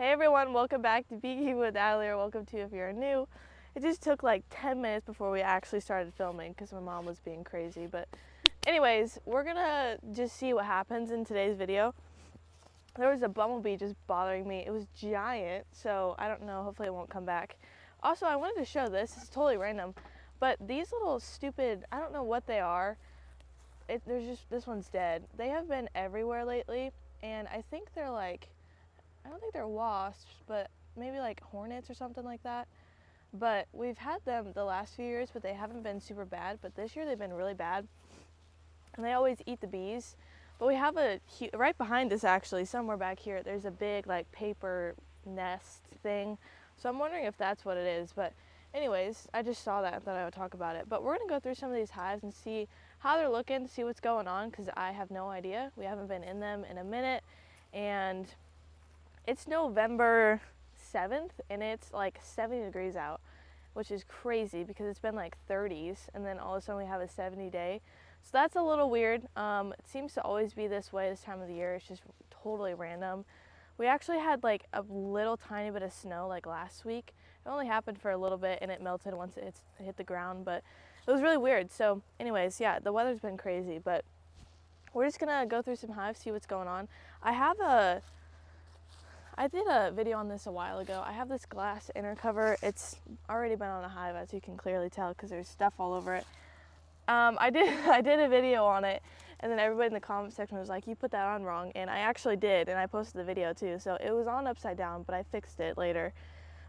Hey everyone, welcome back to Beekeeping with Natalie, or welcome to if you're new. It just took like 10 minutes before we actually started filming because my mom was being crazy. But anyways, we're gonna just see what happens in today's video. There was a bumblebee just bothering me. It was giant, so I don't know, hopefully it won't come back. Also, I wanted to show this, it's totally random, but these little stupid, I don't know what they are. There's just, this one's dead. They have been everywhere lately, and I think they're like, I don't think they're wasps, but maybe like hornets or something like that. But we've had them the last few years, but they haven't been super bad. But this year they've been really bad, and they always eat the bees. But we have right behind us actually, somewhere back here, there's a big like paper nest thing. So I'm wondering if that's what it is. But anyways, I just saw that and thought I would talk about it. But we're gonna go through some of these hives and see how they're looking, see what's going on, because I have no idea. We haven't been in them in a minute, and it's November 7th and it's like 70 degrees out, which is crazy because it's been like 30s and then all of a sudden we have a 70 day. So that's a little weird. It seems to always be this way this time of the year. It's just totally random. We actually had like a little tiny bit of snow like last week. It only happened for a little bit and it melted once it hit the ground, but it was really weird. So anyways, yeah, the weather's been crazy, but we're just gonna go through some hives, see what's going on. I did a video on this a while ago. I have this glass inner cover. It's already been on a hive, as you can clearly tell, because there's stuff all over it. I did a video on it, and then everybody in the comment section was like, you put that on wrong, and I actually did, and I posted the video too. So it was on upside down, but I fixed it later.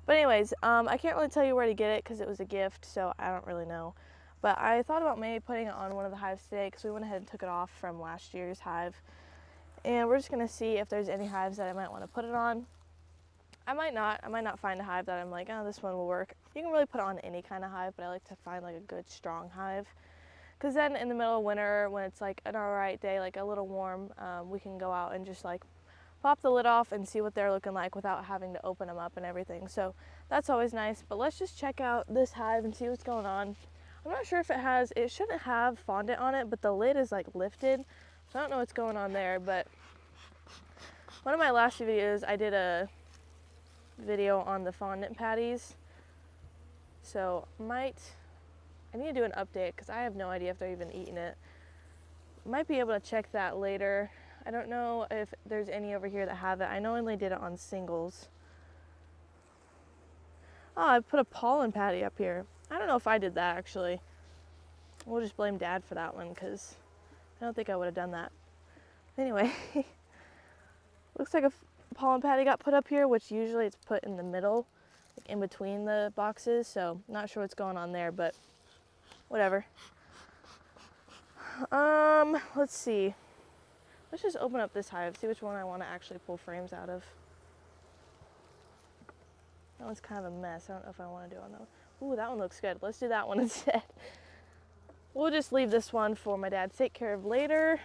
But anyways, I can't really tell you where to get it because it was a gift, so I don't really know. But I thought about maybe putting it on one of the hives today because we went ahead and took it off from last year's hive. And we're just gonna see if there's any hives that I might want to put it on. I might not find a hive that I'm like, oh, this one will work. You can really put it on any kind of hive, but I like to find like a good strong hive. Because then in the middle of winter, when it's like an alright day, like a little warm, we can go out and just like pop the lid off and see what they're looking like without having to open them up and everything. So that's always nice. But let's just check out this hive and see what's going on. I'm not sure if it shouldn't have fondant on it, but the lid is like lifted. So I don't know what's going on there, but one of my last videos, I did a video on the fondant patties. So I need to do an update because I have no idea if they're even eating it. Might be able to check that later. I don't know if there's any over here that have it. I know I only did it on singles. Oh, I put a pollen patty up here. I don't know if I did that actually. We'll just blame Dad for that one because I don't think I would have done that. Anyway, looks like a pollen patty got put up here, which usually it's put in the middle, like in between the boxes. So not sure what's going on there, but whatever. Let's see. Let's just open up this hive, see which one I want to actually pull frames out of. That one's kind of a mess. I don't know if I want to do on that one. Ooh, that one looks good. Let's do that one instead. We'll just leave this one for my dad to take care of later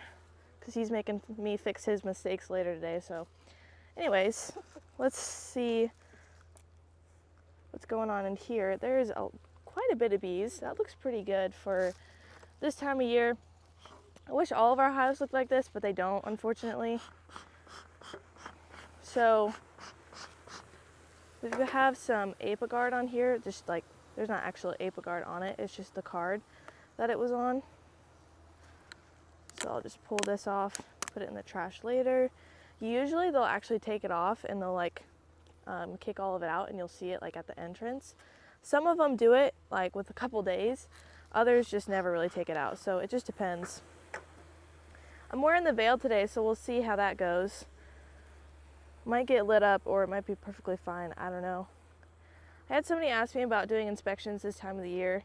because he's making me fix his mistakes later today. So anyways, let's see what's going on in here. There's quite a bit of bees. That looks pretty good for this time of year. I wish all of our hives looked like this, but they don't, unfortunately. So we have some Apigard on here, just like there's not actually Apigard on it, it's just the card that it was on. So I'll just pull this off, put it in the trash later. Usually they'll actually take it off and they'll like kick all of it out and you'll see it like at the entrance. Some of them do it like with a couple days, others just never really take it out, so it just depends. I'm wearing the veil today, so we'll see how that goes. Might get lit up or it might be perfectly fine, I don't know. I had somebody ask me about doing inspections this time of the year.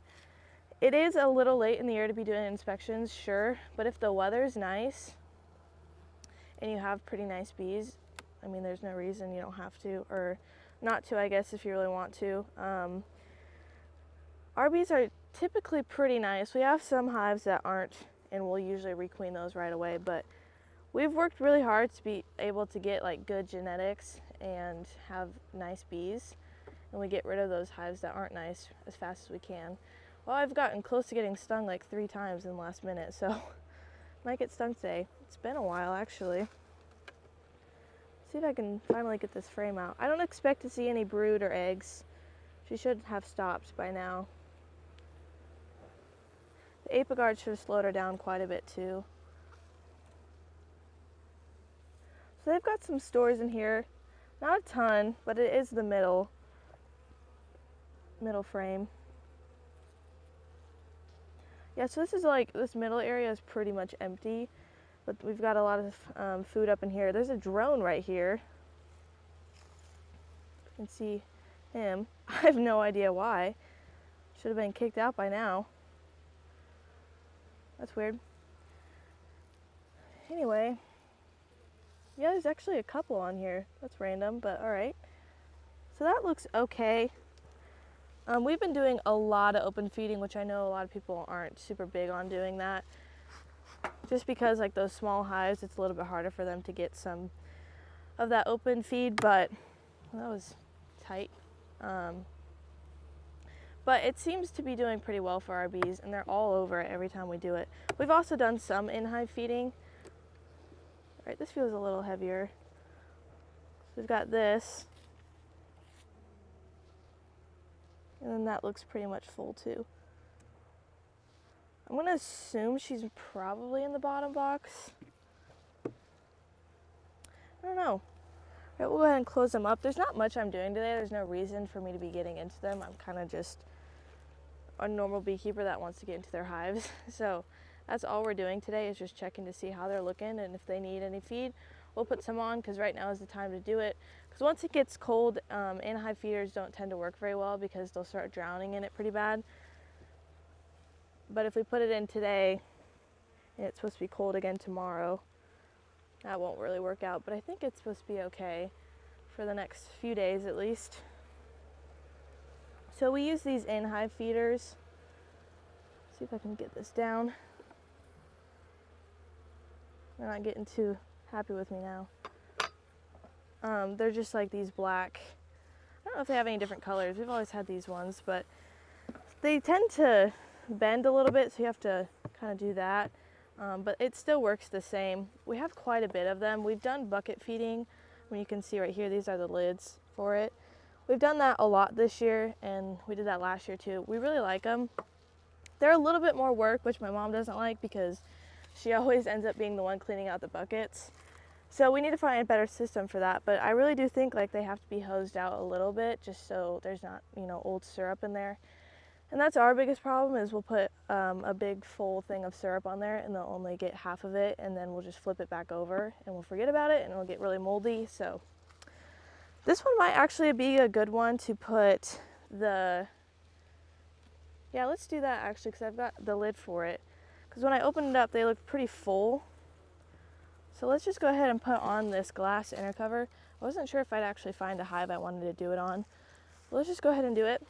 It is a little late in the year to be doing inspections, sure, but if the weather's nice and you have pretty nice bees, I mean, there's no reason you don't have to, or not to, I guess, if you really want to. Our bees are typically pretty nice. We have some hives that aren't, and we'll usually requeen those right away, but we've worked really hard to be able to get like good genetics and have nice bees, and we get rid of those hives that aren't nice as fast as we can. Well, I've gotten close to getting stung like 3 times in the last minute, so might get stung today. It's been a while actually. See if I can finally get this frame out. I don't expect to see any brood or eggs. She should have stopped by now. The apigard should have slowed her down quite a bit too. So they've got some stores in here. Not a ton, but it is the middle frame. Yeah, so this is like, this middle area is pretty much empty, but we've got a lot of food up in here. There's a drone right here. You can see him. I have no idea why. Should have been kicked out by now. That's weird. Anyway, yeah, there's actually a couple on here. That's random, but all right. So that looks okay. We've been doing a lot of open feeding, which I know a lot of people aren't super big on doing that. Just because like those small hives, it's a little bit harder for them to get some of that open feed, but well, that was tight. But it seems to be doing pretty well for our bees, and they're all over it every time we do it. We've also done some in-hive feeding. All right, this feels a little heavier. So we've got this. And then that looks pretty much full too. I'm gonna assume she's probably in the bottom box. I don't know. All right, we'll go ahead and close them up. There's not much I'm doing today. There's no reason for me to be getting into them. I'm kind of just a normal beekeeper that wants to get into their hives. So that's all we're doing today, is just checking to see how they're looking, and if they need any feed, we'll put some on, because right now is the time to do it. Because once it gets cold, in-hive feeders don't tend to work very well because they'll start drowning in it pretty bad. But if we put it in today, and it's supposed to be cold again tomorrow, that won't really work out. But I think it's supposed to be okay for the next few days at least. So we use these in-hive feeders. See if I can get this down. They're not getting too happy with me now. They're just like these black, I don't know if they have any different colors. We've always had these ones, but they tend to bend a little bit, so you have to kind of do that. But it still works the same. We have quite a bit of them. We've done bucket feeding. When you can see right here, these are the lids for it. We've done that a lot this year, and we did that last year too. We really like them. They're a little bit more work, which my mom doesn't like because she always ends up being the one cleaning out the buckets. So we need to find a better system for that. But I really do think like they have to be hosed out a little bit, just so there's not, you know, old syrup in there. And that's our biggest problem, is we'll put a big full thing of syrup on there, and they'll only get half of it, and then we'll just flip it back over and we'll forget about it, and it'll get really moldy. So this one might actually be a good one to put the, yeah, let's do that actually, because I've got the lid for it. Because when I opened it up, they looked pretty full. So let's just go ahead and put on this glass inner cover. I wasn't sure if I'd actually find a hive I wanted to do it on. But let's just go ahead and do it.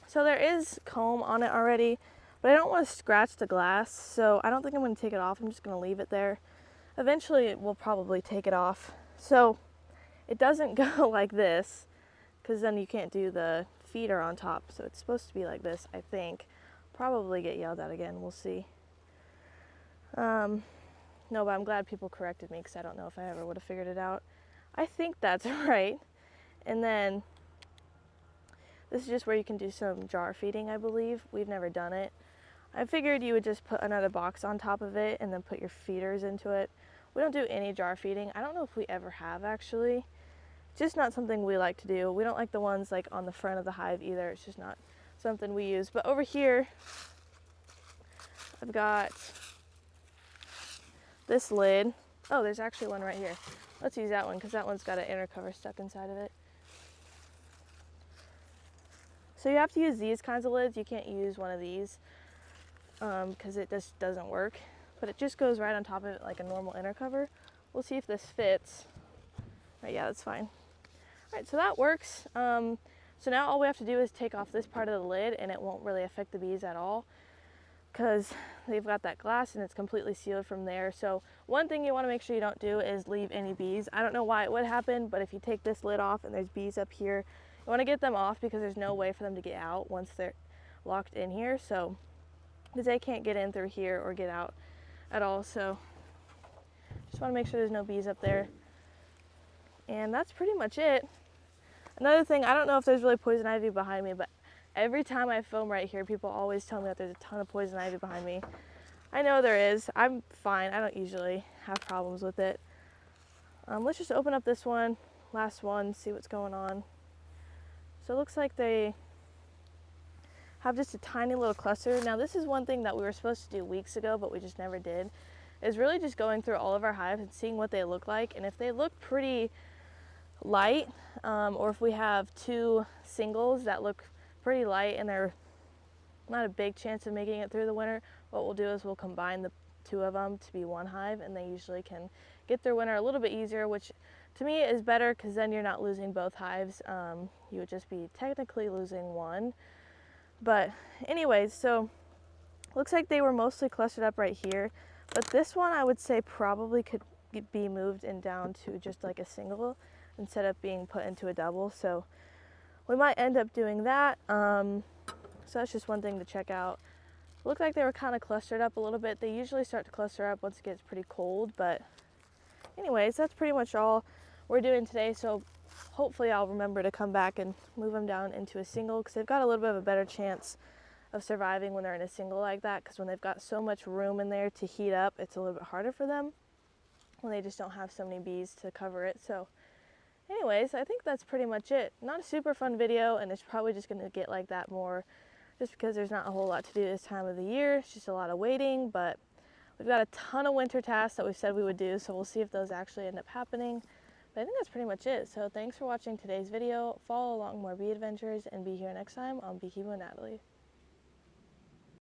So there is comb on it already, but I don't want to scratch the glass, so I don't think I'm going to take it off. I'm just going to leave it there. Eventually we'll probably take it off. So it doesn't go like this, because then you can't do the feeder on top. So it's supposed to be like this, I think. Probably get yelled at again, we'll see. No, but I'm glad people corrected me, because I don't know if I ever would have figured it out. I think that's right. And then this is just where you can do some jar feeding, I believe. We've never done it. I figured you would just put another box on top of it and then put your feeders into it. We don't do any jar feeding. I don't know if we ever have, actually. Just not something we like to do. We don't like the ones like on the front of the hive either. It's just not something we use. But over here, I've got this lid. Oh, there's actually one right here. Let's use that one, because that one's got an inner cover stuck inside of it. So you have to use these kinds of lids. You can't use one of these because it just doesn't work. But it just goes right on top of it like a normal inner cover. We'll see if this fits. Right, yeah, that's fine. All right, so that works. So now all we have to do is take off this part of the lid, and it won't really affect the bees at all, because they've got that glass and it's completely sealed from there. So one thing you want to make sure you don't do is leave any bees. I don't know why it would happen, but if you take this lid off and there's bees up here, you want to get them off, because there's no way for them to get out once they're locked in here. So, because they can't get in through here or get out at all. So just want to make sure there's no bees up there. And that's pretty much it. Another thing, I don't know if there's really poison ivy behind me, but every time I film right here, people always tell me that there's a ton of poison ivy behind me. I know there is. I'm fine. I don't usually have problems with it. Let's just open up this one, last one, see what's going on. So it looks like they have just a tiny little cluster. Now this is one thing that we were supposed to do weeks ago, but we just never did, is really just going through all of our hives and seeing what they look like. And if they look pretty light, or if we have two singles that look pretty light and they're not a big chance of making it through the winter, what we'll do is we'll combine the two of them to be one hive, and they usually can get through winter a little bit easier, which to me is better because then you're not losing both hives. You would just be technically losing one. But anyways, so looks like they were mostly clustered up right here, but this one I would say probably could be moved and down to just like a single instead of being put into a double. So we might end up doing that. So that's just one thing to check out. Looked like they were kind of clustered up a little bit. They usually start to cluster up once it gets pretty cold, but anyways, that's pretty much all we're doing today. So hopefully I'll remember to come back and move them down into a single, because they've got a little bit of a better chance of surviving when they're in a single like that, because when they've got so much room in there to heat up, it's a little bit harder for them when they just don't have so many bees to cover it. So anyways, I think that's pretty much it. Not a super fun video, and it's probably just going to get like that more just because there's not a whole lot to do this time of the year. It's just a lot of waiting, but we've got a ton of winter tasks that we said we would do, so we'll see if those actually end up happening. But I think that's pretty much it. So thanks for watching today's video. Follow along more bee adventures and be here next time on Beekeeping with Natalie.